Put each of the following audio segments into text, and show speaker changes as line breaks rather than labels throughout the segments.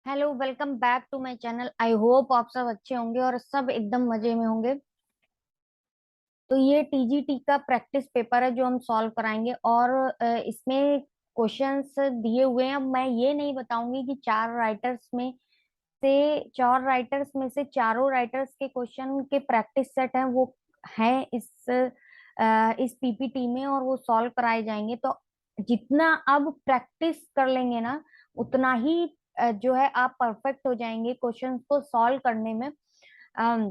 Hello, welcome back to my channel. I hope आप सब अच्छे होंगे और सब एकदम मजे में होंगे। तो ये टीजीटी का प्रैक्टिस पेपर है जो हम सॉल्व कराएंगे और इसमें क्वेश्चंस दिए हुए हैं। अब मैं ये नहीं बताऊंगी कि चार राइटर्स में से चारों राइटर्स के क्वेश्चन के प्रैक्टिस सेट हैं वो हैं इस पीपीटी में और वो सॉल्व कराए जाएंगे। तो जितना अब प्रैक्टिस कर लेंगे ना उतना ही जो है आप परफेक्ट हो जाएंगे क्वेश्चंस को सॉल्व करने में। अम,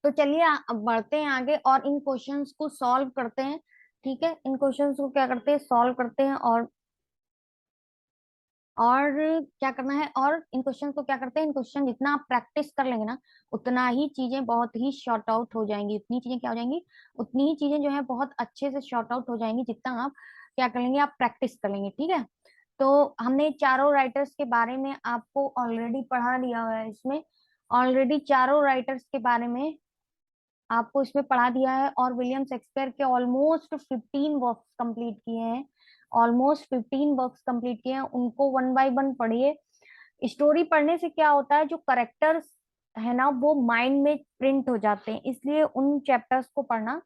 तो चलिए अब बढ़ते हैं आगे और इन क्वेश्चंस को सॉल्व करते हैं। ठीक है, इन क्वेश्चंस को क्या करते हैं, सॉल्व करते हैं। और क्या करना है, और इन क्वेश्चन को क्या करते हैं, इन क्वेश्चन जितना आप प्रैक्टिस कर लेंगे ना उतना ही चीजें बहुत ही शॉर्ट आउट हो जाएंगी। उतनी चीजें क्या हो जाएंगी, उतनी ही चीजें जो है बहुत अच्छे से शॉर्ट आउट हो जाएंगी जितना आप क्या कर लेंगे, आप प्रैक्टिस कर लेंगे। ठीक है, तो हमने चारों राइटर्स के बारे में आपको ऑलरेडी पढ़ा दिया हुआ है। इसमें ऑलरेडी चारों राइटर्स के बारे में आपको इसमें पढ़ा दिया है और विलियम शेक्सपियर के ऑलमोस्ट 15 वर्क्स कंप्लीट किए हैं। ऑलमोस्ट 15 वर्क्स कंप्लीट किए हैं, उनको वन बाय वन पढ़िए। स्टोरी पढ़ने से क्या होता है, जो करेक्टर्स है ना वो माइंड में प्रिंट हो जाते हैं, इसलिए उन चैप्टर्स को पढ़ना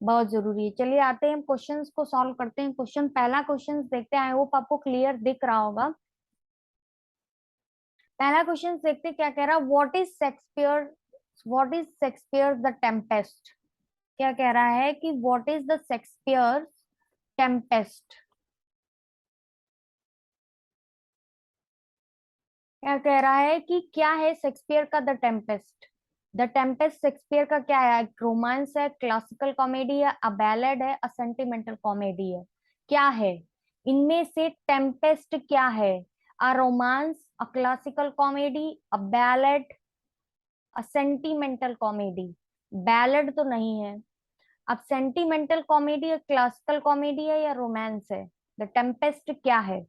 बहुत जरूरी है। चलिए आते हैं क्वेश्चंस को सॉल्व करते हैं। पहला क्वेश्चन देखते हैं। आई होप आपको क्लियर दिख रहा होगा। पहला क्वेश्चन देखते हैं क्या कह रहा है। What is Shakespeare the Tempest. क्या कह रहा है कि what is the Shakespeare Tempest. क्या कह रहा है कि क्या है शेक्सपियर का the Tempest. The Tempest Shakespeare का क्या है, एक रोमांस है, क्लासिकल कॉमेडी है, अ बैलेड है, अ सेंटिमेंटल कॉमेडी है। क्या है इनमें से, टेम्पेस्ट क्या है, अ romance, a classical comedy, a ballad, a sentimental comedy. Ballad तो नहीं है। अब सेंटिमेंटल कॉमेडी या क्लासिकल कॉमेडी है या रोमांस है, द टेम्पेस्ट क्या है।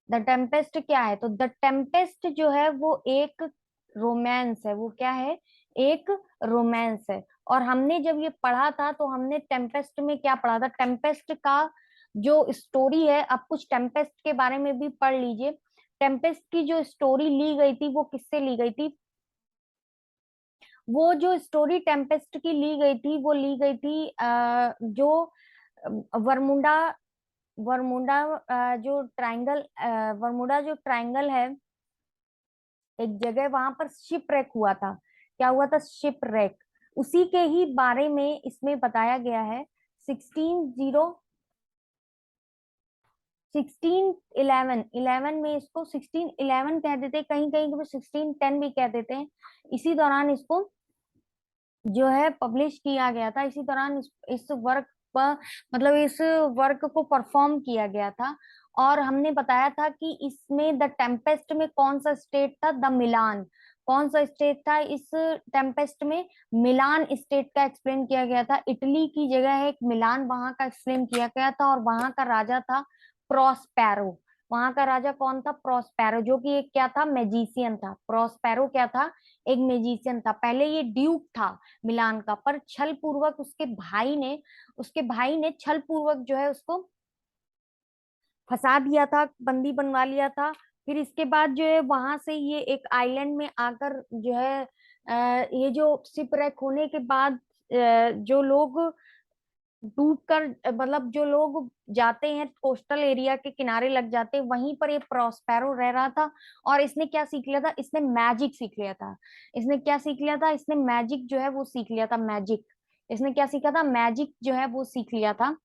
द टेम्पेस्ट क्या है, तो द टेम्पेस्ट जो है वो एक रोमांस है। वो क्या है, एक रोमांस है। और हमने जब ये पढ़ा था तो हमने टेम्पेस्ट में क्या पढ़ा था, टेम्पेस्ट का जो स्टोरी है, अब कुछ टेम्पेस्ट के बारे में भी पढ़ लीजिए। टेम्पेस्ट की जो स्टोरी ली गई थी वो किससे ली गई थी, वो जो स्टोरी टेम्पेस्ट की ली गई थी वो ली गई थी जो वरमुंडा वरमुंडा जो ट्रायंगल, वरमुंडा जो ट्रायंगल है, एक जगह वहां पर शिप रैक हुआ था। क्या हुआ था, शिप रैक। उसी के ही बारे में इसमें बताया गया है। 1611 में, इसको 1611 कह देते हैं, कहीं कहीं पे 1610 भी कह देते हैं। इसी दौरान इसको जो है पब्लिश किया गया था। इसी दौरान इस वर्क पर, मतलब इस वर्क को परफॉर्म किया गया था। और हमने बताया था कि इसमें द टेम्पेस्ट में कौन सा स्टेट था, द मिलान। कौन सा स्टेट था इस टेम्पेस्ट में, मिलान स्टेट का एक्सप्लेन किया गया था। इटली की जगह है एक मिलान, वहां का एक्सप्लेन किया गया था। और वहां का राजा था प्रोस्पेरो। वहां का राजा कौन था, प्रोस्पेरो, जो कि एक क्या था, मैजिशियन था। प्रोस्पेरो क्या था, एक मैजिशियन था। पहले ये ड्यूक था मिलान का, पर छल पूर्वक उसके भाई ने छल पूर्वक जो है उसको फंसा दिया था, बंदी बनवा लिया था। फिर इसके बाद जो है वहां से ये एक आइलैंड में आकर जो है ये जो शिपरेक होने के बाद जो लोग डूब कर, मतलब जो लोग जाते हैं कोस्टल एरिया के किनारे लग जाते हैं, वहीं पर ये प्रोस्पेरो रह रहा था। और इसने क्या सीख लिया था, इसने मैजिक सीख लिया था। इसने क्या सीख लिया था, इसने मैजिक जो है वो सीख लिया था, मैजिक। इसने क्या सीखा था, मैजिक जो है वो सीख लिया था।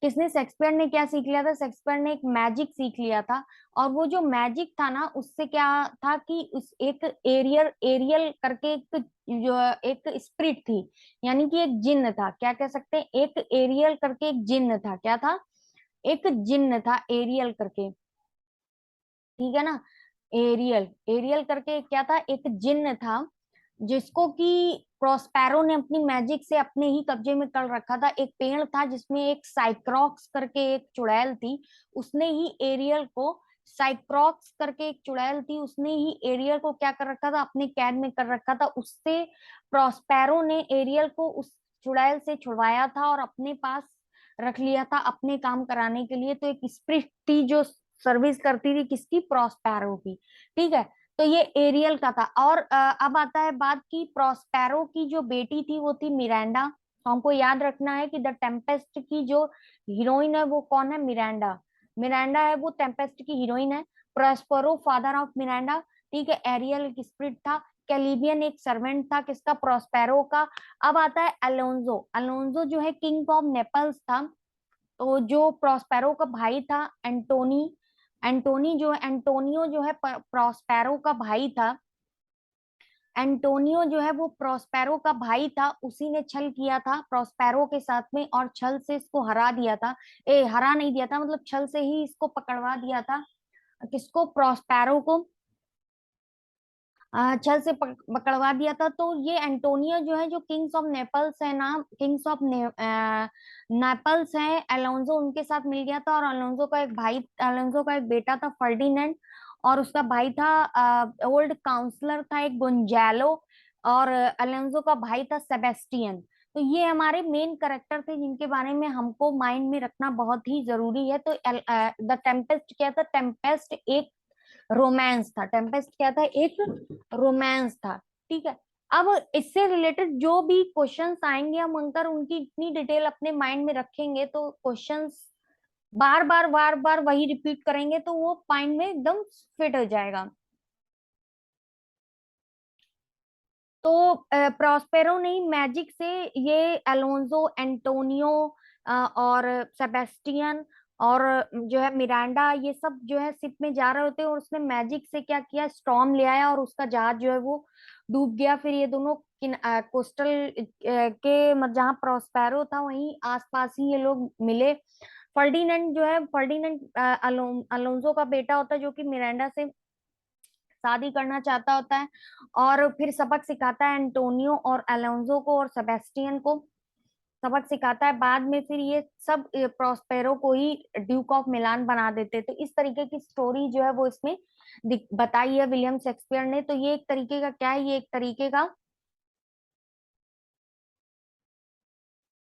किसने, शेक्सपियर ने क्या सीख लिया था, शेक्सपियर ने एक मैजिक सीख लिया था। और वो जो मैजिक था ना, उससे क्या था कि उस एक एरियल एरियल करके एक जो एक स्पिरिट थी, यानी कि एक जिन्न था। क्या कह सकते हैं, एक एरियल करके एक जिन्न था। क्या था, एक जिन्न था एरियल करके। ठीक है ना, एरियल एरियल करके क्या था, एक जिन्न था, जिसको कि प्रोस्पेरो ने अपनी मैजिक से अपने ही कब्जे में कर रखा था। एक पेड़ था जिसमें एक साइक्रोक्स करके एक चुड़ैल थी, उसने ही एरियल को साइक्रोक्स करके एक चुड़ैल थी, उसने ही एरियल को क्या कर रखा था, अपने कैद में कर रखा था। उससे प्रॉस्पेरो ने एरियल को उस चुड़ैल से छुड़वाया था और अपने पास रख लिया था अपने काम कराने के लिए। तो एक स्प्रिट थी जो सर्विस करती थी किसकी, प्रॉस्पेरो की। ठीक है, तो ये एरियल का था। और अब आता है बात की प्रॉस्पेरो की जो बेटी थी वो थी मिरांडा। तो हमको याद रखना है कि द टेम्पेस्ट की जो हीरोइन है वो कौन है, मिरांडा। मिरांडा है वो टेम्पेस्ट की हीरोइन है। Prospero father of Miranda. ठीक है, एरियल एक स्प्रिट था। कैलिबियन एक सर्वेंट था किसका, प्रॉस्पेरो का। अब आता है अलोन्जो। अलोन्जो जो है किंग ऑफ नेपल्स था। तो जो प्रॉस्पेरो का भाई था एंटोनी, एंटोनी जो एंटोनियो जो है प्रॉस्पेरो का भाई था। एंटोनियो जो है वो प्रॉस्पेरो का भाई था, उसी ने छल किया था प्रॉस्पेरो के साथ में और छल से इसको हरा दिया था। हरा नहीं दिया था, मतलब छल से ही इसको पकड़वा दिया था, किसको, प्रॉस्पेरो को। छल से पकड़वा दिया था। तो ये एंटोनियो जो है, जो किंग्स ऑफ नेपल्स है ना, किंग्स ऑफ नेपल्स है, अलोन्सो उनके साथ मिल गया था। और अलोन्सो का एक भाई, अलोन्सो का एक बेटा था फर्डिनेंड, और उसका भाई था ओल्ड काउंसलर था एक गोंजालो, और अलोन्सो का भाई था सेबेस्टियन। तो ये हमारे मेन करेक्टर थे जिनके बारे में हमको माइंड में रखना बहुत ही जरूरी है। तो द टेम्पेस्ट क्या था, टेम्पेस्ट एक रोमांस था। टेम्पेस्ट क्या था, एक रोमांस था। ठीक है, अब इससे रिलेटेड जो भी क्वेश्चंस आएंगे हम अंकर उनकी इतनी डिटेल अपने माइंड में रखेंगे, तो क्वेश्चंस बार बार वही रिपीट करेंगे तो वो माइंड में एकदम फिट हो जाएगा। तो प्रॉस्पेरो ने मैजिक से ये अलोन्सो, एंटोनियो और सेबेस्टियन और जो है मिरांडा, ये सब जो है शिप में जा रहे होते हैं, और उसने मैजिक से क्या किया, स्टॉर्म ले आया और उसका जहाज जो है वो डूब गया। फिर ये दोनों कोस्टल के जहाँ प्रॉस्पेरो था वहीं आसपास ही ये लोग मिले। फर्डिनेंड जो है, फर्डिनेंड अलोन्सो का बेटा होता है जो कि मिरांडा से शादी करना चाहता होता है, और फिर सबक सिखाता है एंटोनियो और अलोन्सो को और सेबेस्टियन को सबक सिखाता है। बाद में फिर ये सब प्रॉस्पेरो को ही ड्यूक ऑफ मिलान बना देते। तो इस तरीके की स्टोरी जो है वो इसमें बताई है विलियम शेक्सपियर ने। तो ये एक तरीके का क्या है, ये एक तरीके का,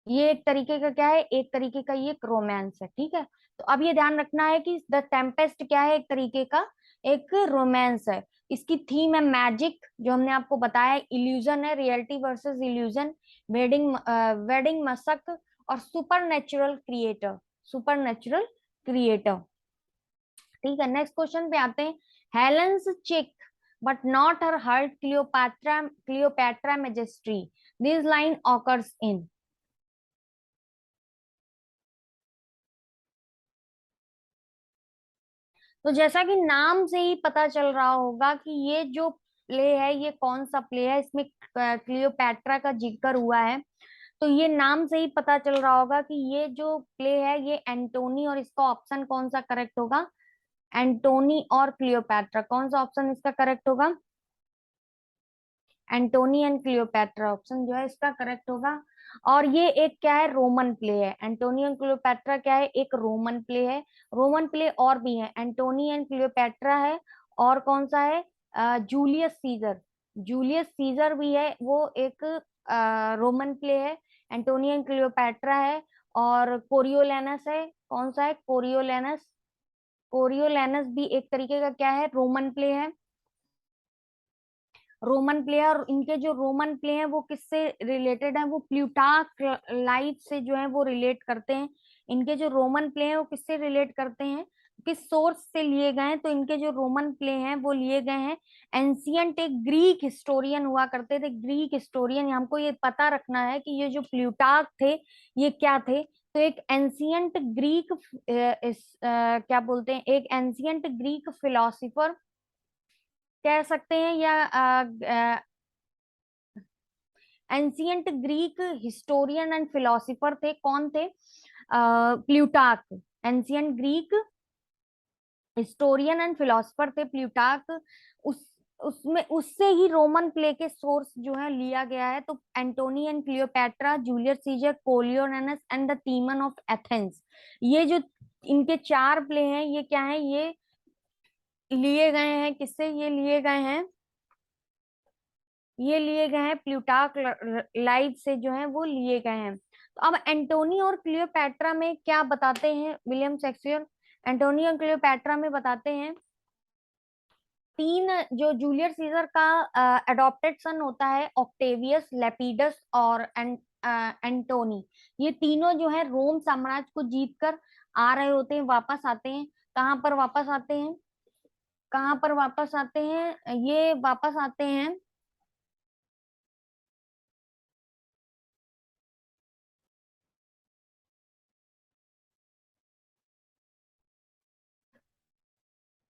ये एक तरीके का क्या है, एक तरीके का ये एक रोमांस है। ठीक है, तो अब ये ध्यान रखना है कि द टेम्पेस्ट क्या है, एक तरीके का एक रोमांस है। इसकी थीम है मैजिक, जो हमने आपको बताया, इल्यूजन है, reality versus illusion, wedding wedding masque, और super natural creator, super natural creator. ठीक है, नेक्स्ट क्वेश्चन पे आते हैं। Helen's cheek but not her heart Cleopatra, Cleopatra majesty, this line occurs in. तो जैसा कि नाम से ही पता चल रहा होगा कि ये जो प्ले है ये कौन सा प्ले है, इसमें क्लियोपैट्रा का जिक्र हुआ है। तो ये नाम से ही पता चल रहा होगा कि ये जो प्ले है ये एंटोनी, और इसका ऑप्शन कौन सा करेक्ट होगा, एंटोनी और क्लियोपैट्रा, कौन सा ऑप्शन इसका करेक्ट होगा, एंटोनी एंड क्लियोपैट्रा ऑप्शन जो है इसका करेक्ट होगा। और ये एक क्या है, रोमन प्ले है। एंटोनी एंड क्लियोपैट्रा क्या है, एक रोमन प्ले है। रोमन प्ले और भी है, एंटोनी एंड क्लियोपैट्रा है, और कौन सा है, जूलियस सीजर, जूलियस सीजर भी है, वो एक रोमन प्ले है। एंटोनी एंड क्लियोपैट्रा है, और कोरियोलेनस है, कौन सा है, कोरियोलेनस, कोरियोलेनस भी एक तरीके का क्या है, रोमन प्ले है। रोमन प्ले है, और इनके जो रोमन प्ले हैं वो किससे रिलेटेड है, वो प्लूटार्क लाइफ से जो है वो रिलेट करते हैं। इनके जो रोमन प्ले हैं वो किससे रिलेट करते हैं, किस सोर्स से लिए गए हैं, तो इनके जो रोमन प्ले हैं वो लिए गए हैं एंशियंट, एक ग्रीक हिस्टोरियन हुआ करते थे, ग्रीक हिस्टोरियन। हमको ये पता रखना है कि ये जो प्लूटार्क थे ये क्या थे। तो एक एंशियंट ग्रीक क्या बोलते हैं, एक एंशियंट ग्रीक फिलोसोफर कह सकते हैं, या ancient Greek historian and philosopher थे, कौन थे, Plutarch. Ancient Greek historian and philosopher थे प्लूटार्क। उस उसमें उससे ही रोमन प्ले के सोर्स जो है लिया गया है। तो Antony and Cleopatra, Julius Caesar, Coriolanus and the Timon of Athens, ये जो इनके चार प्ले हैं ये क्या है, ये लिए गए हैं, किससे ये लिए गए हैं, ये लिए गए हैं प्लूटार्क लाइव से जो है वो लिए गए हैं। तो अब एंटोनी और क्लियोपैट्रा में क्या बताते हैं विलियम शेक्सपियर, एंटोनी और क्लियोपैट्रा में बताते हैं तीन, जो जूलियस सीजर का अडॉप्टेड सन होता है ऑक्टेवियस, लेपिडस और एंटोनी, ये तीनों जो है रोम साम्राज्य को जीतकर आ रहे होते हैं, वापस आते हैं। कहाँ पर वापस आते हैं, कहाँ पर वापस आते हैं, ये वापस आते हैं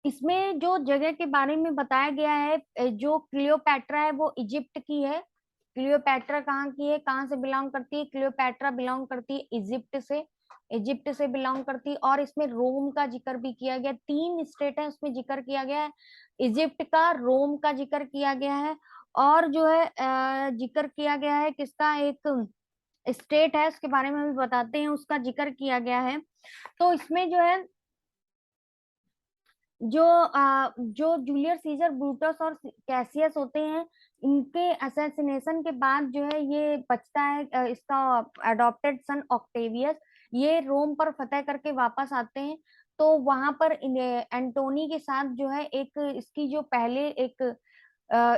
इसमें जो जगह के बारे में बताया गया है, जो क्लियोपैट्रा है वो इजिप्ट की है। क्लियोपैट्रा कहाँ की है, कहाँ से बिलोंग करती है, क्लियोपैट्रा बिलोंग करती है इजिप्ट से, इजिप्ट से बिलोंग करती है। और इसमें रोम का जिक्र भी किया गया, तीन स्टेट है उसमें जिक्र किया गया है, इजिप्ट का, रोम का जिक्र किया गया है, और जो है जिक्र किया गया है किसका, एक स्टेट है उसके बारे में भी बताते हैं, उसका जिक्र किया गया है। तो इसमें जो है जो जूलियस सीजर, ब्रूटस और कैसियस होते हैं, इनके असैसिनेशन के बाद जो है ये बचता है इसका अडॉप्टेड सन ऑक्टेवियस, ये रोम पर फतेह करके वापस आते हैं। तो वहां पर एंटोनी के साथ जो है एक इसकी जो पहले एक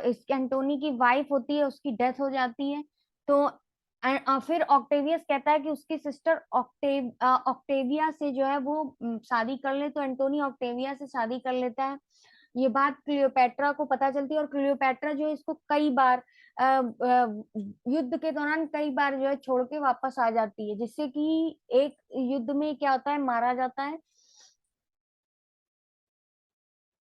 इस एंटोनी की वाइफ होती है उसकी डेथ हो जाती है। तो फिर ऑक्टेवियस कहता है कि उसकी सिस्टर ऑक्टेविया से जो है वो शादी कर ले, तो एंटोनी ऑक्टेविया से शादी कर लेता है। ये बात क्लियोपैट्रा को पता चलती है और क्लियोपैट्रा जो है इसको कई बार युद्ध के दौरान कई बार जो है छोड़ के वापस आ जाती है, जिससे कि एक युद्ध में क्या होता है, मारा जाता है।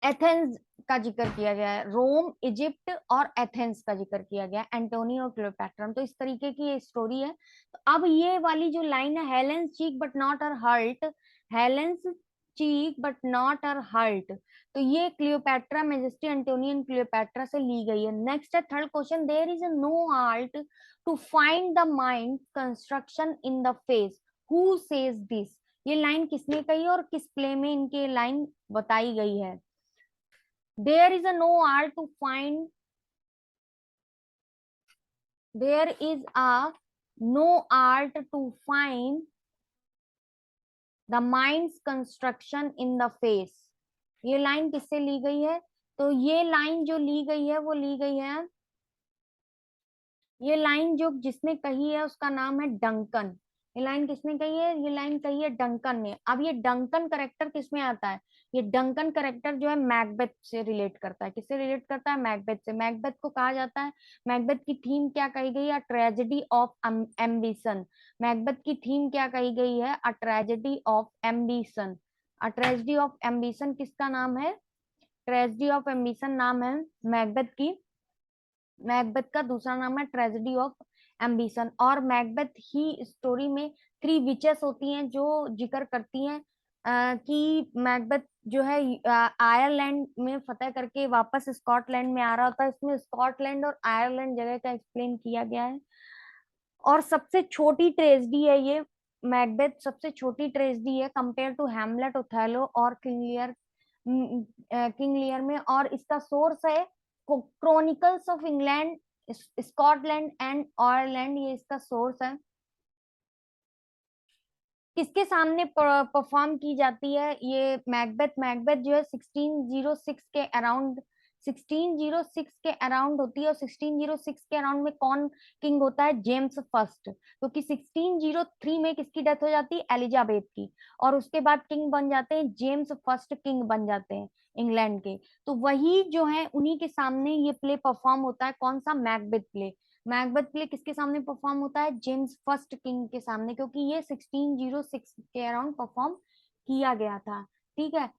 एथेंस का जिक्र किया गया है, रोम, इजिप्ट और एथेंस का जिक्र किया गया है एंटोनी और क्लियोपैट्रा में। तो इस तरीके की ये स्टोरी है। तो अब ये वाली जो लाइन है, Helen's cheek but not her heart, Helen's cheek but not her heart, तो ये Cleopatra majesty Antony and Cleopatra से ली गई है। नेक्स्ट है third question, there is no art to find the mind construction in the face, who says this, ये line किसने कही और किस प्ले में इनके लाइन बताई गई है। There is a no art to find, there is a no art to find the mind's construction in the face, ये लाइन किससे ली गई है, तो ये लाइन जो ली गई है वो ली गई है, ये लाइन जो जिसने कही है उसका नाम है डंकन। ये लाइन किसने कही है, ये लाइन कही है डंकन ने। अब ये डंकन करेक्टर किसमें आता है, ये डंकन करेक्टर जो है मैकबेथ से रिलेट करता है, किससे रिलेट करता है, मैकबेथ से। मैकबेथ को कहा जाता है, मैकबेथ की थीम क्या कही गई है, ट्रेजेडी ऑफ एम्बिशन, मैकबेथ की थीम क्या कही गई है, अ tragedy of ambition. A tragedy of ambition किसका नाम है, ट्रेजेडी ऑफ एम्बिशन नाम है मैकबेथ की। मैकबेथ का दूसरा नाम है ट्रेजेडी ऑफ एम्बिशन। और मैकबेथ ही स्टोरी में थ्री विचेस होती हैं जो जिक्र करती हैं कि मैकबेथ जो है आयरलैंड में फतेह करके वापस स्कॉटलैंड में आ रहा होता है। इसमें स्कॉटलैंड और आयरलैंड जगह का एक्सप्लेन किया गया है। और सबसे छोटी ट्रेजेडी है ये, मैकबेथ सबसे छोटी ट्रेजेडी है कंपेयर टू हैमलेट, ओथेलो और किंग लियर, किंग लियर में। और इसका सोर्स है chronicles of England, Scotland and Ireland, ये इसका सोर्स है। किसके सामने परफॉर्म की जाती है ये मैकबेथ, मैकबेथ जो है 1606 के अराउंड, 1606 के अराउंड होती है। और 1606 के अराउंड में कौन किंग होता है, जेम्स फर्स्ट, क्योंकि 1603 में किसकी डेथ हो जाती है, एलिजाबेथ की, और उसके बाद किंग बन जाते हैं जेम्स फर्स्ट, किंग बन जाते हैं इंग्लैंड के। तो वही जो है उन्हीं के सामने ये प्ले परफॉर्म होता है, कौन सा, मैकबेथ प्ले। मैकबेथ प्ले किसके सामने परफॉर्म होता है, जेम्स फर्स्ट किंग के सामने, क्योंकि ये 1606 के अराउंड परफॉर्म किया गया था। ठीक है,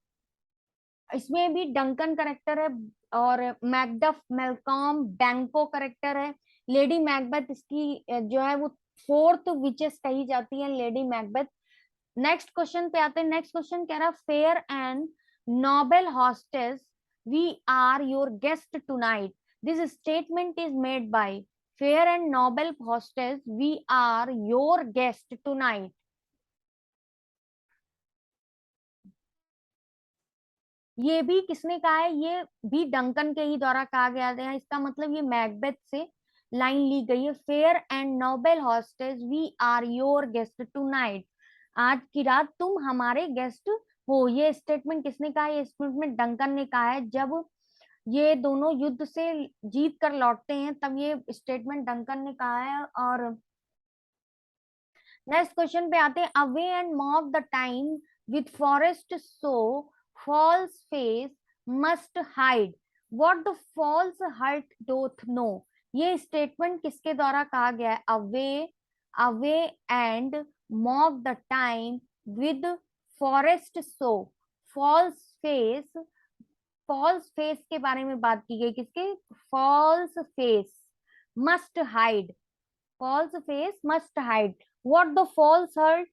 इसमें भी डंकन करेक्टर है और मैकडफ, मेलकॉम, बैंको करेक्टर है। लेडी मैकबेथ इसकी जो है वो फोर्थ विचेस कही जाती है, लेडी मैकबेथ। नेक्स्ट क्वेश्चन पे आते हैं। नेक्स्ट क्वेश्चन कह रहा, fair and noble hostess, we are your guest tonight, this statement is made by, fair and noble hostess, we are your guest tonight. ये भी किसने कहा है, ये भी डंकन के ही द्वारा कहा गया है। इसका मतलब ये मैकबेथ से लाइन ली गई है। Fair and noble hostess, we are your guest tonight, आज की रात तुम हमारे गेस्ट हो। ये स्टेटमेंट किसने कहा है, ये स्टेटमेंट डंकन ने कहा है। जब ये दोनों युद्ध से जीत कर लौटते हैं तब ये स्टेटमेंट डंकन ने कहा है। और नेक्स्ट क्वेश्चन पे आते हैं। Away and mock the time with forest so false face must hide, what the false heart doth know. ये स्टेटमेंट किसके द्वारा कहा गया है, away, away and mock the time with forest so false face, false face के बारे में बात की गई, किसके, false face must hide, false face must hide, what the false heart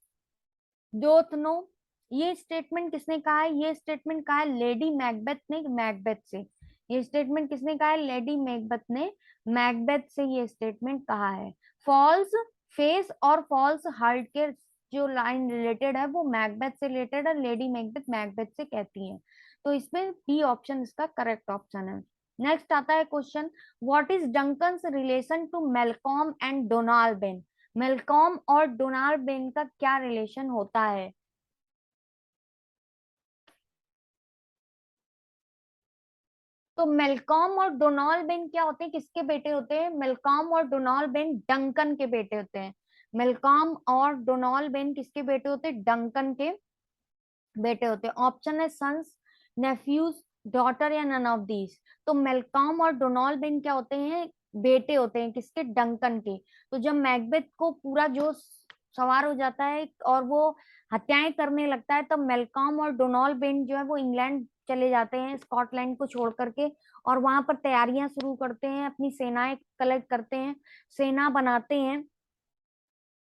doth know. ये स्टेटमेंट किसने कहा है, ये स्टेटमेंट कहा है लेडी मैकबेथ ने, मैकबेथ से। ये स्टेटमेंट किसने कहा है, लेडी मैकबेथ ने मैकबेथ से ये स्टेटमेंट कहा है। फॉल्स फेस और फॉल्स हर्ट के जो लाइन रिलेटेड है वो मैकबेथ से रिलेटेड है, लेडी मैकबेथ मैकबेथ से कहती है। तो इसमें बी ऑप्शन इसका करेक्ट ऑप्शन है। नेक्स्ट आता है question, what is Duncan's relation to Malcolm and Donalbain. Malcolm और डोनाल्ड बेन का क्या रिलेशन होता है। तो मेलकॉम और डोनाल्ड बेन क्या होते हैं, किसके बेटे होते हैं, मेलकॉम और डोनाल्ड बेन डंकन के बेटे होते हैं। मेलकॉम और डोनाल्ड बेन किसके बेटे होते हैं, डंकन के बेटे होते हैं। ऑप्शन है सन्स, नेफ्यूज, डॉटर या नन ऑफ दीज। तो मेलकॉम और डोनाल्ड बेन क्या होते हैं, बेटे होते हैं किसके, डंकन के। तो जब मैकबेथ को पूरा जो सवार हो जाता है और वो हत्याएं करने लगता है तब मेलकॉम और डोनाल्ड बेन जो है वो इंग्लैंड चले जाते हैं, स्कॉटलैंड को छोड़ करके, और वहां पर तैयारियां शुरू करते हैं, अपनी सेनाएं कलेक्ट करते हैं, सेना बनाते हैं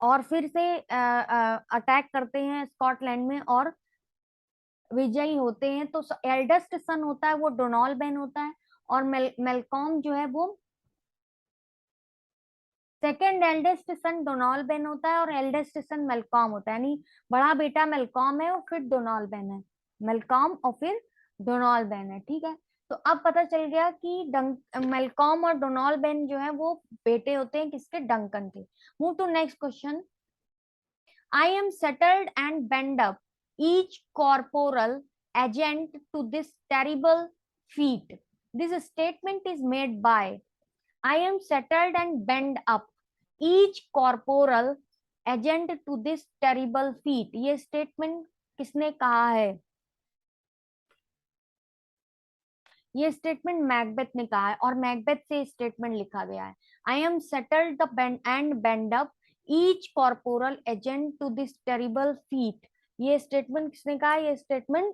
और फिर से अटैक करते हैं स्कॉटलैंड में और विजयी होते हैं। तो एल्डेस्ट सन होता है वो डोनाल्ड बेन होता है, और मेलकॉम जो है वो second eldest son Donald Ben होता है, और एल्डेस्ट सन मेलकॉम होता है, यानी बड़ा बेटा मेलकॉम है और फिर डोनाल्ड बेन है, मेलकॉम और फिर डोनाल्ड बेन है। ठीक है, तो अब पता चल गया कि मेलकॉम और डोनाल्ड बेन जो है वो बेटे होते हैं किसके, डंकन के। Move to next question. I am settled and bent up, each corporal agent to this terrible feat. This statement is made by I am settled and bent up, each corporal agent to this terrible feat. ये statement किसने कहा है, ये statement Macbeth ने कहा है और Macbeth से स्टेटमेंट लिखा गया है। I am settled the and bend up each corporal agent to this terrible feat. ये स्टेटमेंट किसने कहा है, ये स्टेटमेंट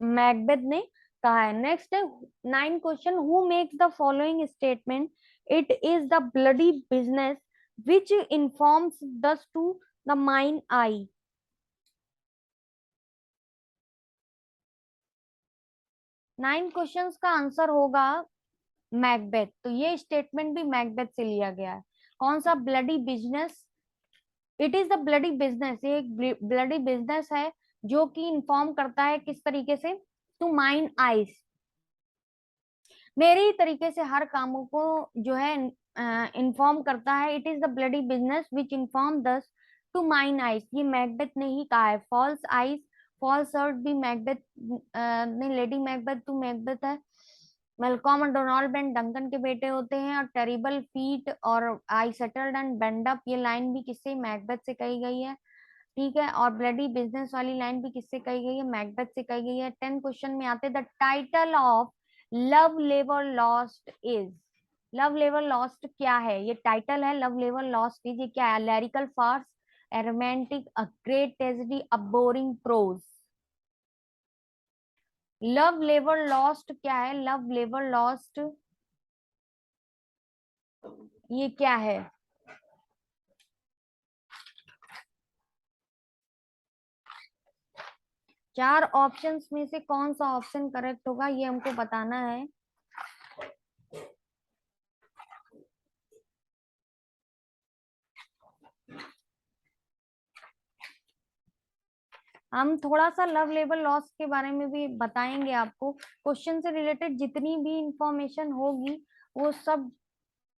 मैकबेथ ने कहा है। नेक्स्ट है nine question, who makes the following statement, it is the bloody business which informs thus to the mine eye. 9 questions का आंसर होगा मैकबेथ। तो ये स्टेटमेंट भी मैकबेथ से लिया गया है। कौन सा, bloody business, it is the bloody business, ये एक ब्लडी बिजनेस है जो कि इन्फॉर्म करता है किस तरीके से, टू माइन आइज, मेरे ही तरीके से हर कामों को जो है इन्फॉर्म करता है। It is the bloody business which inform दस टू माइन आइज, ये मैकबेथ ने ही कहा है। फॉल्स आइज, फॉल्स हर्ट भी मैकबेथ ने, लेडी मैकबेथ टू मैकबेथ है। मेलकॉम और डोनाल्ड बेन डंकन के बेटे होते हैं, और टेरिबल फीट और आई सेटल्ड एंड बेंड अप ये लाइन भी किससे, मैकबेथ से कही गई है। ठीक है, और ब्लडी बिजनेस वाली लाइन भी किससे कही गई है, मैकबेथ से कही गई है। 10 क्वेश्चन में आते, द टाइटल ऑफ लव लेवर लॉस्ट इज, लव लेवर लॉस्ट क्या है, ये टाइटल है लव लेवर लॉस्ट इज, ये क्या है, lyrical farce, a romantic, a great tragedy, a boring prose। Love लेवर लॉस्ट क्या है, लव लेवर लॉस्ट ये क्या है। चार ऑप्शंस में से कौन सा ऑप्शन करेक्ट होगा ये हमको बताना है। हम थोड़ा सा लव लेबर लॉस के बारे में भी बताएंगे आपको। क्वेश्चन से रिलेटेड जितनी भी इंफॉर्मेशन होगी वो सब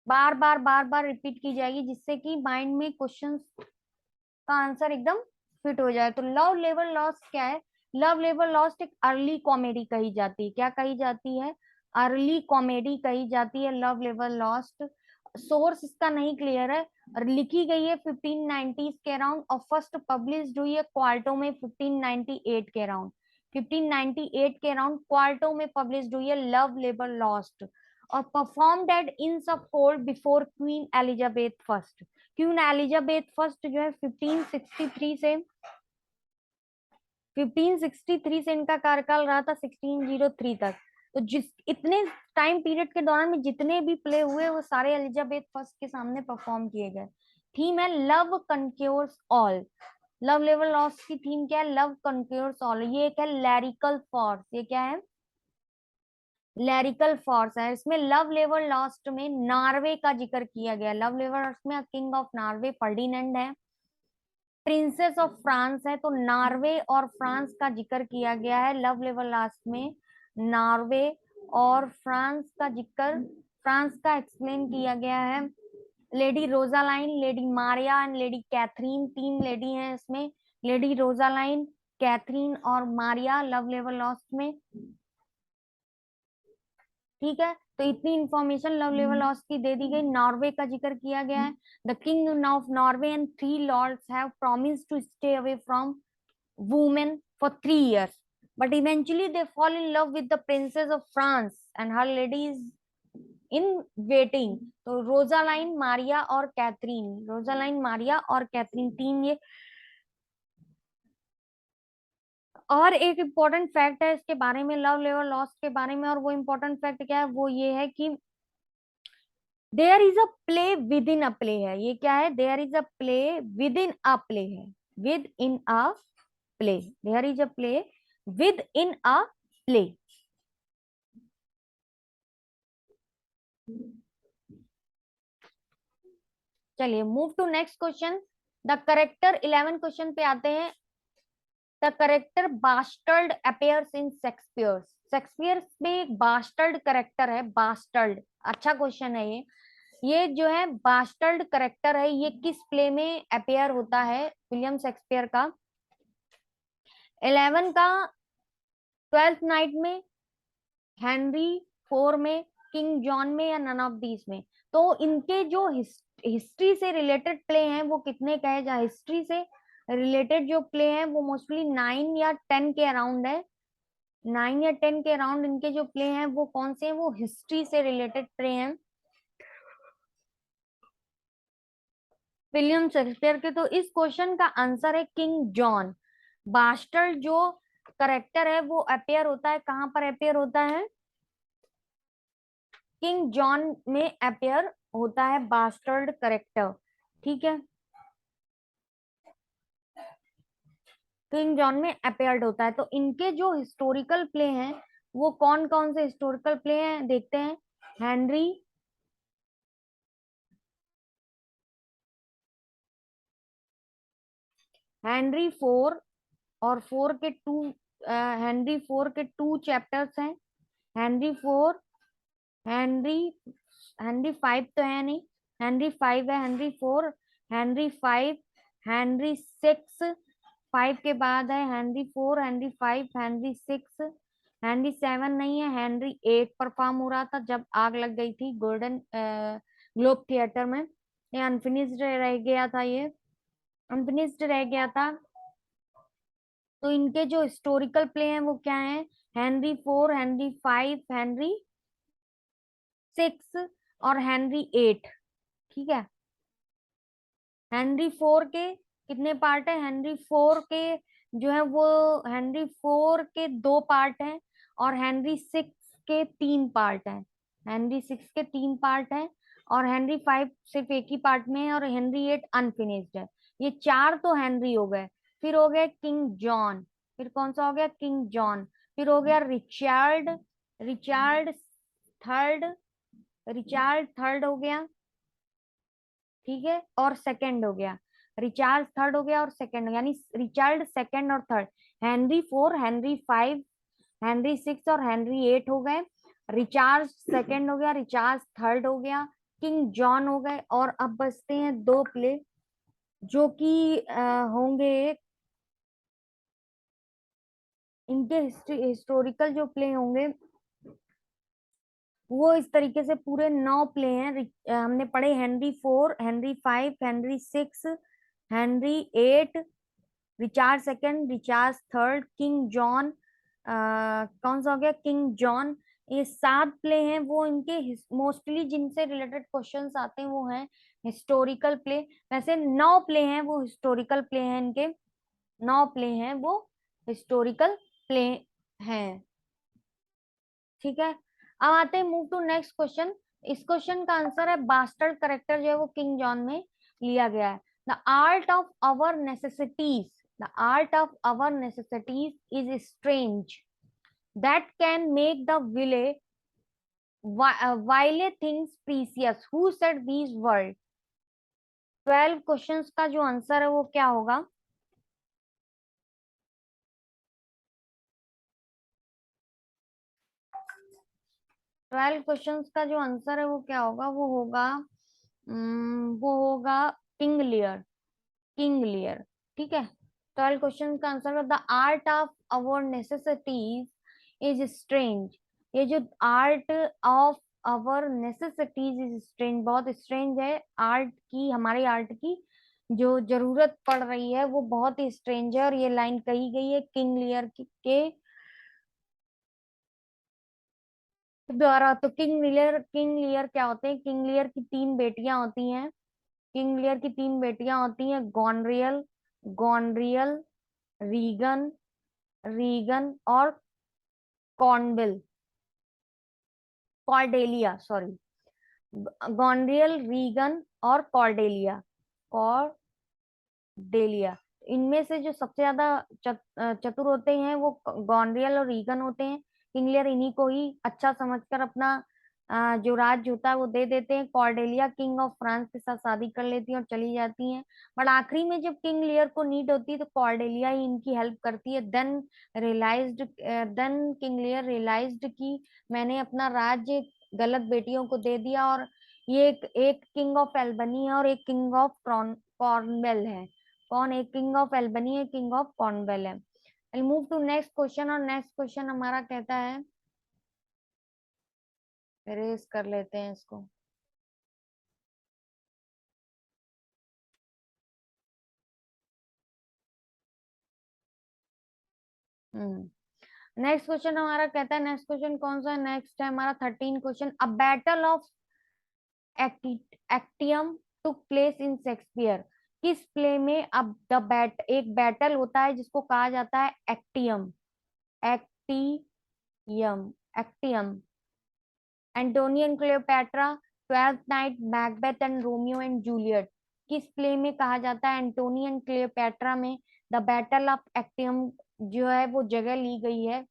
बार बार रिपीट की जाएगी, जिससे कि माइंड में क्वेश्चन का आंसर एकदम फिट हो जाए। तो लव लेबर लॉस क्या है? लव लेबर लॉस्ट एक अर्ली कॉमेडी कही जाती है। क्या कही जाती है? अर्ली कॉमेडी कही जाती है लव लेबर लॉस्ट। सोर्स इसका नहीं क्लियर है, और लिखी गई है 1590s के अराउंड, और फर्स्ट पब्लिश हुई है क्वार्टो में 1598 के अराउंड। 1598 के अराउंड क्वार्टो में पब्लिश हुई है लव लेबर लॉस्ट, और परफॉर्म्ड एट इंस of court before queen Elizabeth first. Queen Elizabeth first जो है 1563 से इनका कार्यकाल रहा था 1603 तक। तो जिस इतने टाइम पीरियड के दौरान में जितने भी प्ले हुए वो सारे एलिजाबेथ फर्स्ट के सामने परफॉर्म किए गए। थीम है love conquers all. Love Labour Lost की थीम क्या है? Love conquers all. ये एक है लैरिकल फॉर्स। ये क्या है? लैरिकल फॉर्स है। इसमें लव लेबर लॉस्ट में नॉर्वे का जिक्र किया गया। लव लेबर लॉस्ट में किंग ऑफ नॉर्वे फर्डिनेंड है, प्रिंसेस ऑफ फ्रांस है, तो नॉर्वे और फ्रांस का जिक्र किया गया है लव लेबर लॉस्ट में। नॉर्वे और फ्रांस का जिक्र, फ्रांस का एक्सप्लेन किया गया है। Lady Rosaline, Lady Maria and Lady Katherine, तीन लेडी हैं इसमें। लेडी रोजालाइन, कैथरीन और मारिया लव लेबर लॉस्ट में। ठीक है, तो इतनी इंफॉर्मेशन लव लेबर लॉस्ट की दे दी गई। नॉर्वे का जिक्र किया गया है। The king of Norway and 3 lords have promised to stay away from women for 3 years, but eventually they fall in love with the princess of France and her ladies in waiting। तो रोजालाइन, मारिया और Catherine, रोजालाइन, Maria और Catherine, तीन ये। और एक important fact है इसके बारे में, लव लेबर लॉस्ट के बारे में, और वो इम्पोर्टेंट फैक्ट क्या है? वो ये है कि there is a play within a play है। ये क्या है? There is a play within a play है। Within a play, there is a play within a play. चलिए move to next question. The character 11 question पे आते हैं। The character bastard appears in Shakespeare. Shakespeare में एक bastard character है, bastard. अच्छा question है ये। ये जो है बास्टर्ड करेक्टर है, ये किस प्ले में अपेयर होता है? विलियम शेक्सपियर का 11 का, ट्वेल्थ नाइट में, हेनरी 4 में, किंग जॉन में, या नन ऑफ दीस में। तो इनके जो हिस्ट्री से रिलेटेड प्ले हैं वो कितने कहे जाए? हिस्ट्री से रिलेटेड जो प्ले हैं वो मोस्टली 9 या 10 के अराउंड है। 9 या 10 के अराउंड इनके जो प्ले हैं वो कौन से हैं? वो हिस्ट्री से रिलेटेड प्ले हैं विलियम शेक्सपियर के। तो इस क्वेश्चन का आंसर है किंग जॉन। बास्टर्ड जो करेक्टर है वो अपेयर होता है, कहाँ पर अपेयर होता है? किंग जॉन में अपेयर होता है बास्टर्ड करेक्टर। ठीक है, किंग जॉन में अपेयर्ड होता है। तो इनके जो हिस्टोरिकल प्ले हैं वो कौन कौन से हिस्टोरिकल प्ले हैं देखते हैं। हेनरी, हेनरी 4 और 4 के 2, हेनरी 4 के 2 चैप्टर्स हैं। हेनरी 4, हेनरी, हेनरी 5 तो है नहीं, हेनरी 5 है। हेनरी 4, हेनरी 5, हेनरी 6, 5 के बाद है हेनरी 4, हेनरी 5, हेनरी 6, हेनरी 7 नहीं है। हेनरी 8 परफॉर्म हो रहा था जब आग लग गई थी गोल्डन ग्लोब थिएटर में। ये अनफिनिश्ड रह गया था, ये अनफिनिश्ड रह गया था। तो इनके जो हिस्टोरिकल प्ले हैं वो क्या है? हेनरी 4, हेनरी 5, हेनरी 6 और हेनरी 8। ठीक है, हेनरी 4 के कितने पार्ट है? हेनरी 4 के जो है वो, हेनरी 4 के 2 पार्ट हैं, और हेनरी 6 के 3 पार्ट हैं। हेनरी 6 के 3 पार्ट हैं, और हेनरी 5 सिर्फ एक ही पार्ट में है, और हेनरी 8 अनफिनिश्ड है। ये 4 तो हेनरी हो गए। फिर हो गया किंग जॉन, फिर कौन सा हो गया? King John. फिर हो गया Richard, Richard third, Richard third हो गया। ठीक है, और सेकंड हो गया। रिचार्ड थर्ड हो गया और सेकंड, यानी रिचार्ड सेकंड और third. Henry four, Henry five, Henry six और हेनरी एट हो गए। रिचार्ड सेकंड हो गया, रिचार्ड थर्ड हो गया, किंग जॉन हो गए। और अब बचते हैं दो प्ले जो कि होंगे इनके हिस्टोरिकल जो प्ले होंगे वो इस तरीके से पूरे 9 प्ले हैं। हमने पढ़े Henry four, Henry five, Henry six, Henry eight, Richard second, Richard third, King John, कौन सा हो गया, किंग जॉन। ये 7 प्ले हैं। वो इनके मोस्टली जिनसे रिलेटेड क्वेश्चंस आते हैं वो हैं हिस्टोरिकल प्ले। वैसे 9 प्ले हैं वो हिस्टोरिकल प्ले हैं, इनके 9 प्ले हैं वो हिस्टोरिकल प्ले हैं। ठीक है, अब आते हैं मूव टू नेक्स्ट क्वेश्चन। इस क्वेश्चन का आंसर है बास्टर्ड करेक्टर जो है वो किंग जॉन में लिया गया है। The art of our necessities, the art of our necessities is strange that can make the vile vile things precious, who said these word. 12 questions का जो आंसर है वो क्या होगा? 12 क्वेश्चंस का जो आंसर है वो क्या होगा? वो होगा वो होगा किंग लियर, किंग लियर। ठीक है, 12 क्वेश्चन का answer, the art of our necessities is strange. ये जो art of our necessities is strange, बहुत स्ट्रेंज है। आर्ट की, हमारी आर्ट की जो जरूरत पड़ रही है वो बहुत ही स्ट्रेंज है। और ये लाइन कही गई है किंग लियर के द्वारा। तो किंग लियर क्या होते हैं? किंग लियर की 3 बेटियां होती हैं। किंग लियर की 3 बेटियां होती हैं, गॉनरियल, गॉनरियल, रीगन, रीगन और कॉर्नबिल, कॉर्डेलिया, सॉरी, गॉनरियल, रीगन और कॉर्डेलिया, कॉर्डेलिया। इनमें से जो सबसे ज्यादा चतुर होते हैं वो गॉनरियल और रीगन होते हैं। किंग लियर इन्हीं को ही अच्छा समझकर अपना जो राज्य होता है वो दे देते हैं। कॉर्डेलिया किंग ऑफ फ्रांस के साथ शादी कर लेती है और चली जाती हैं। बट आखिरी में जब किंग लियर को नीड होती है तो कॉर्डेलिया ही इनकी हेल्प करती है। देन किंग लियर रियलाइज्ड कि मैंने अपना राज्य गलत बेटियों को दे दिया। और ये एक किंग ऑफ एल्बनी है और एक किंग ऑफ कॉर्नवेल है। कौन? एक किंग ऑफ एल्बनी है, किंग ऑफ कॉर्नवेल है। I move to next question, और नेक्स्ट क्वेश्चन हमारा कहता है, इरेज कर लेते हैं इसको। नेक्स्ट क्वेश्चन हमारा कहता है, नेक्स्ट क्वेश्चन कौन सा है? नेक्स्ट है हमारा 13 question. A battle of Actium took place in Shakespeare. किस प्ले में अब एक बैटल होता है जिसको कहा जाता है Actium, Actium, Actium. Antonio and Cleopatra, Twelfth Night, Macbeth and Romeo and Juliet. किस प्ले में कहा जाता है एंटोनियो एंड क्लियोपैट्रा में द बैटल ऑफ एक्टियम जो है वो जगह ली गई है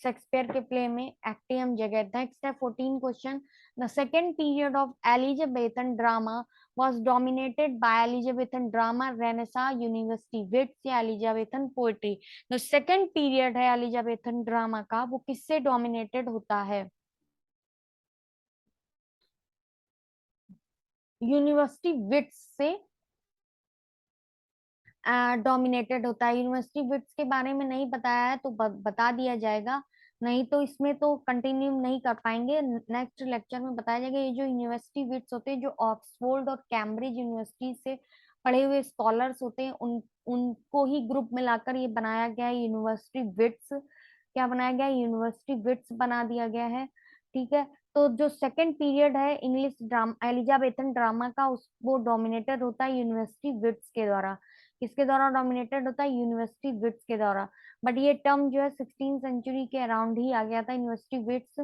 शेक्सपियर के प्ले में, एक्टियम जगह। नेक्स्ट है 14 question. The second period of Elizabethan drama was dominated by Elizabethan drama, Renaissance, university, wits या एलिजाबेथन पोएट्री। जो सेकेंड पीरियड है एलिजाबेथन ड्रामा का वो किससे डोमिनेटेड होता है? यूनिवर्सिटी विट्स से डोमिनेटेड होता है। यूनिवर्सिटी विट्स के बारे में नहीं बताया है तो बता दिया जाएगा, नहीं तो इसमें तो कंटिन्यू नहीं कर पाएंगे। नेक्स्ट लेक्चर में बताया जाएगा। ये जो यूनिवर्सिटी विट्स होते हैं, जो ऑक्सफोर्ड और कैम्ब्रिज यूनिवर्सिटी से पढ़े हुए स्कॉलर्स होते हैं, उनको ही ग्रुप में लाकर ये बनाया गया है यूनिवर्सिटी विट्स। क्या बनाया गया है? यूनिवर्सिटी विट्स बना दिया गया है। ठीक है, तो जो सेकंड पीरियड है इंग्लिश ड्रामा, एलिजाबेथन ड्रामा का, उस वो डोमिनेटेड होता है यूनिवर्सिटी विट्स के द्वारा। किसके द्वारा डोमिनेटेड होता है? यूनिवर्सिटी विट्स के द्वारा। बट ये टर्म जो है 16 सेंचुरी के अराउंड ही आ गया था, यूनिवर्सिटी विट्स।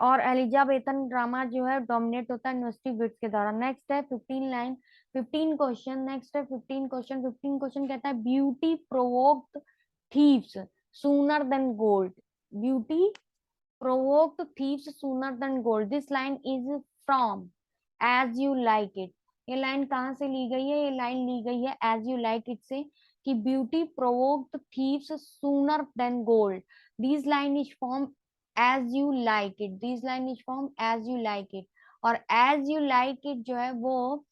और एलिजाबेथन ड्रामा जो है डोमिनेट होता है यूनिवर्सिटी विट्स के द्वारा। नेक्स्ट है 15 लाइन, 15 क्वेश्चन। नेक्स्ट है 15 क्वेश्चन। 15 क्वेश्चन कहता है, beauty provoked thieves sooner than gold. Beauty provoked thieves sooner than gold. This line is from As You Like It. ये लाइन कहाँ से ली गई है? ये लाइन ली गई है एज यू लाइक इट से, कि beauty provoked thieves sooner than gold. This line is from As You Like It, this line is from As You Like It. और एज यू लाइक इट जो है वो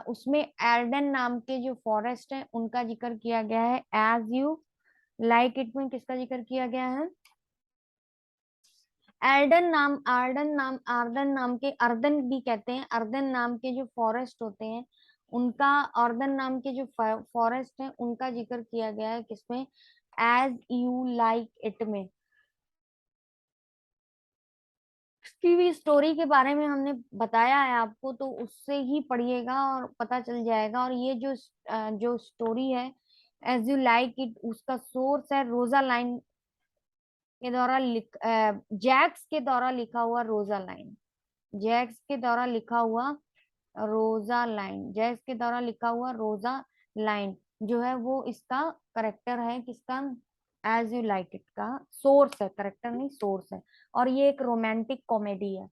उसमें एर्डन नाम के जो फॉरेस्ट है उनका जिक्र किया गया है। एज यू लाइक इट में किसका जिक्र किया गया है? आर्डन नाम के, अर्दन भी कहते हैं, अर्दन नाम के जो फॉरेस्ट होते हैं उनका, अर्दन नाम के जो फॉरेस्ट है उनका जिक्र किया गया है किसमें? एज यू लाइक इट में। उसकी भी स्टोरी के बारे में हमने बताया है आपको, तो उससे ही पढ़िएगा और पता चल जाएगा। और ये जो स्टोरी है एज यू लाइक इट, उसका सोर्स है रोजा लाइन के द्वारा जैक्स के द्वारा लिखा हुआ रोजा लाइन, जैक्स के द्वारा लिखा हुआ रोजा लाइन, जैक्स के द्वारा लिखा हुआ रोजा लाइन जो है वो इसका करेक्टर है। किसका? एज यू लाइक इट का सोर्स है, करेक्टर नहीं सोर्स है। और ये एक रोमांटिक कॉमेडी है।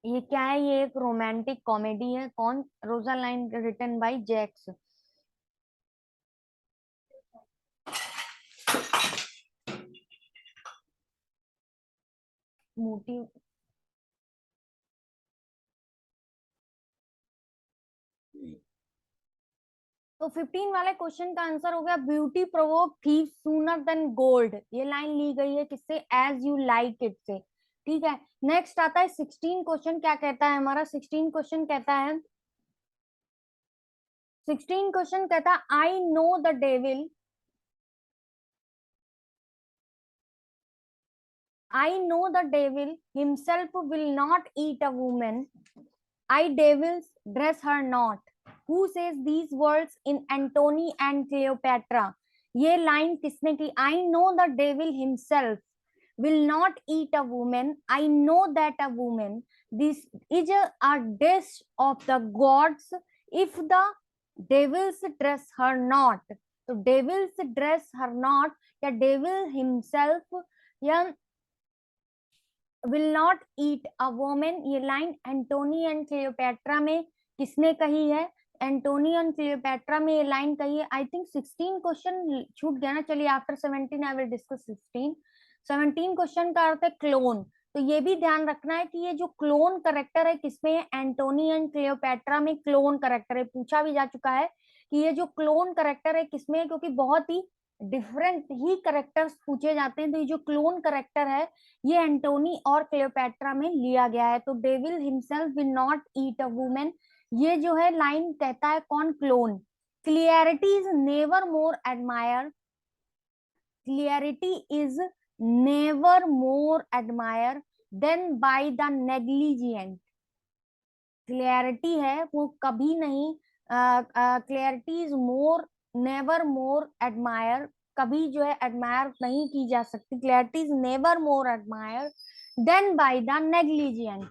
ये क्या है? ये एक रोमांटिक कॉमेडी है। कौन? Rosaline, written by Jaques. Motive. तो 15 वाले क्वेश्चन का आंसर हो गया beauty provoke thieve sooner than gold. ये लाइन ली गई है किससे? एज यू लाइक इट से। ठीक है, नेक्स्ट आता है 16 क्वेश्चन। क्या कहता है हमारा 16 क्वेश्चन? कहता है 16 क्वेश्चन कहता है I know the devil, I know the devil himself will not eat a woman. I devils dress her not. Who says these words in Antony and Cleopatra? ये लाइन किसने की? I know the devil himself will not eat a woman. I know that a woman. This is a dish of the gods if the devils dress her not. तो devils dress her not या devil himself या will not eat a woman, ये line Antony and Cleopatra में किसने कही है? Antony and Cleopatra में ये लाइन कही है। आई थिंक 16 क्वेश्चन छूट गया ना। चलिए after 17 I will discuss 16। 17 question का अर्थ है क्लोन। तो ये भी ध्यान रखना है कि ये जो क्लोन करेक्टर है किसमें है? एंटोनी एंड क्लियोपेट्रा में क्लोन करेक्टर है। पूछा भी जा चुका है कि ये जो क्लोन करेक्टर है किसमें है, क्योंकि बहुत ही डिफरेंट ही करेक्टर्स पूछे जाते हैं। तो ये जो क्लोन करेक्टर है ये एंटोनी और क्लियोपेट्रा में लिया गया है। तो devil himself will not eat a woman, ये जो है लाइन कहता है कौन? Clown. Clarity is never more admire, clarity is never more admire than by the negligent. Clarity है वो कभी नहीं, clarity is more, never more admire, कभी जो है एडमायर नहीं की जा सकती। Clarity is never more admire than by the negligent.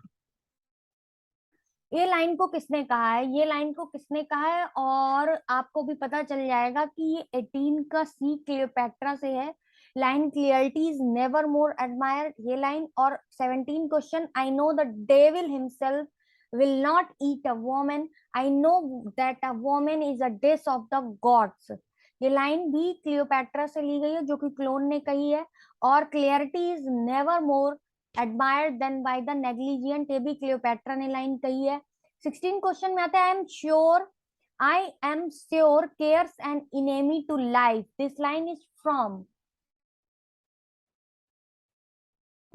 ये लाइन को किसने कहा है? ये लाइन को किसने कहा है? और आपको भी पता चल जाएगा कि ये 18 का सी क्लियोपेट्रा से है। Line clarity is never more admire, ये लाइन। और 17 question I know the devil himself will not eat a woman, I know that a woman is a dish of the gods। ये लाइन भी Cleopatra से ली गई है जो कि क्लोन ने कही है। और clarity is never more admired than by the negligent, ये भी क्लियोपेट्रा ने लाइन कही है। 16 क्वेश्चन में आता है I am sure cares an enemy to life, this line is from।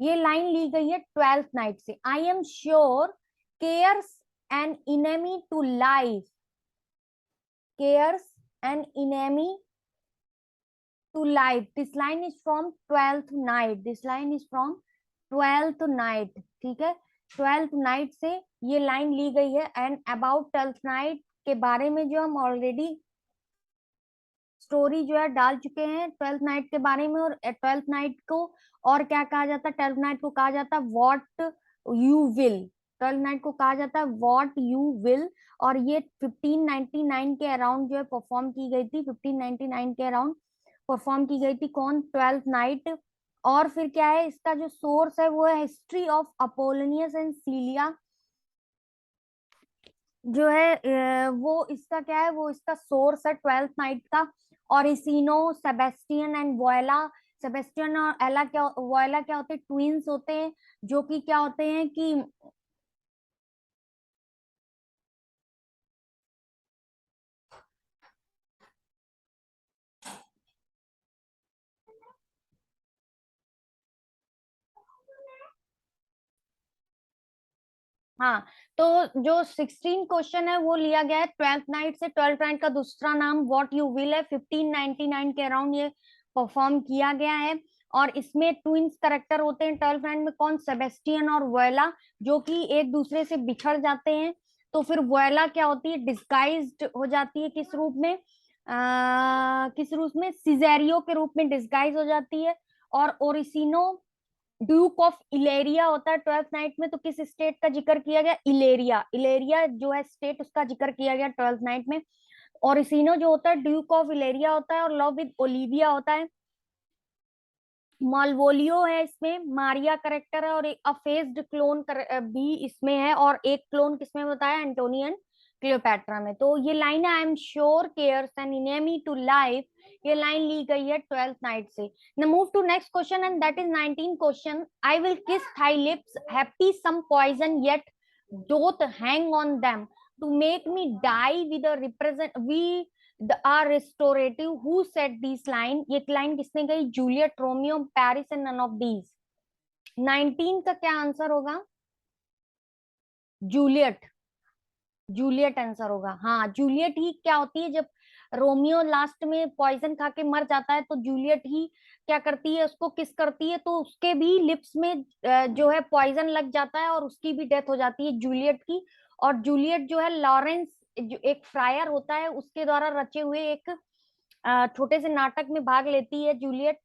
ये लाइन ली गई है 12th नाइट से। आई am sure cares an enemy to life, cares an enemy to life, this line is from 12th night, this line is from 12th night। ठीक है, 12th night से ये line ली गई है। एंड अबाउट 12th नाइट के बारे में जो हम ऑलरेडी स्टोरी जो है डाल चुके हैं 12th नाइट के बारे में। और 12th नाइट को और क्या कहा जाता है? 12th नाइट को कहा जाता है what you will, 12th night को कहा जाता है व्हाट यू विल। और ये 1599 के अराउंड जो है परफॉर्म की गई थी, 1599 के अराउंड। परफॉर्म की गई थी, कौन, ट्वेल्थ नाइट। और फिर क्या है, इसका जो सोर्स है वो है हिस्ट्री ऑफ अपोलोनियस एंड सीलिया, जो है वो इसका क्या है, वो इसका सोर्स है ट्वेल्थ नाइट का। और इसिनो, सेबेस्टियन एंड वोयला। सेबेस्टियन और एला क्या, वोयला क्या होते हैं, ट्विंस होते हैं, जो कि क्या होते हैं कि हाँ। तो जो 16 क्वेश्चन है वो लिया गया है ट्वेल्थ नाइट से। ट्वेल्थ नाइट का दूसरा नाम व्हाट यू विल है, 1599 के अराउंड ये परफॉर्म किया गया है। और इसमें ट्विंस करेक्टर होते हैं ट्वेल्थ नाइट में, कौन, सेबेस्टियन और वोयला, जो कि एक दूसरे से बिछड़ जाते हैं। तो फिर वोयला क्या होती है, डिस्गाइज्ड हो जाती है किस रूप में, किस रूप में, सिजेरियो के रूप में डिस्गाइज हो जाती है। और ओरिसिनो ड्यूक ऑफ इलेरिया होता है ट्वेल्थ नाइट में। तो किस स्टेट का जिक्र किया गया, इलेरिया, इलेरिया जो है स्टेट, उसका जिक्र किया गया ट्वेल्थ नाइट में। ओरिसिनो जो होता है ड्यूक ऑफ इलेरिया होता है, और लव विद ओलिविया होता है। मालवोलियो है इसमें, मारिया करेक्टर है, और एक अफेज्ड क्लोन भी इसमें है, और एक क्लोन किसमें बताया, एंटोनियन क्लियोपैट्रा में। तो ये लाइन है, I am sure cares an enemy to life, ये लाइन ली गई है ट्वेल्थ नाइट से। Now move to next question and that is 19 question. I will kiss thy lips, happy some poison yet doth hang on them, to make me die with a represent we are restorative, who said these line, ये line किसने गई, Juliet, Romeo, Paris and none of these. 19 का क्या answer होगा, Juliet, Juliet answer होगा। हाँ, Juliet ही क्या होती है, जब रोमियो लास्ट में पॉइजन खा के मर जाता है तो जूलियट ही क्या करती है, उसको किस करती है, तो उसके भी लिप्स में जो है पॉइजन लग जाता है और उसकी भी डेथ हो जाती है जूलियट की। और जूलियट जो है लॉरेंस, जो एक फ्रायर होता है, उसके द्वारा रचे हुए एक छोटे से नाटक में भाग लेती है जूलियट।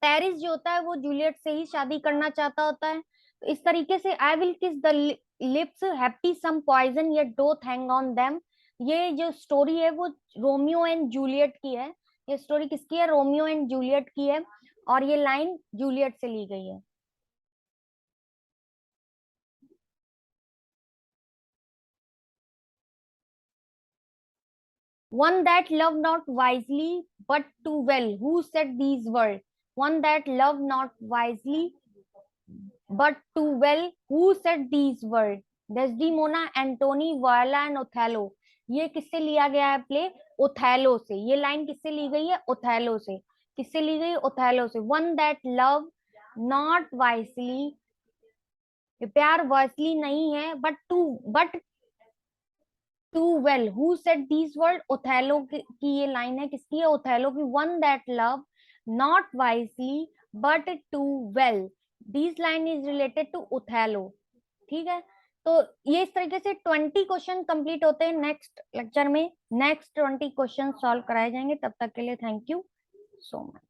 पेरिस जो होता है वो जूलियट से ही शादी करना चाहता होता है। तो इस तरीके से I will kiss the lips happy some poison yet doth hang on them, ये जो स्टोरी है वो रोमियो एंड जूलियट की है। ये स्टोरी किसकी है, रोमियो एंड जूलियट की है, और ये लाइन जूलियट से ली गई है। One that loved not wisely but too well, who said these words? One that loved not wisely but too well, who said these words? Desdemona, Antony, Viola and Othello. ये किससे लिया गया है play, Othello से। ये line किससे ली गई है, ओथेलो से। किससे ली गई, ओथेलो से। One that love not wisely, प्यार वाइसली नहीं है, but too well, who said these word, Othello की ये लाइन है, किसकी है, ओथेलो की। One that love not wisely but too well, this line is related to Othello. ठीक है। तो ये इस तरीके से 20 क्वेश्चन कंप्लीट होते हैं। नेक्स्ट लेक्चर में नेक्स्ट 20 क्वेश्चन सॉल्व कराए जाएंगे। तब तक के लिए थैंक यू सो मच।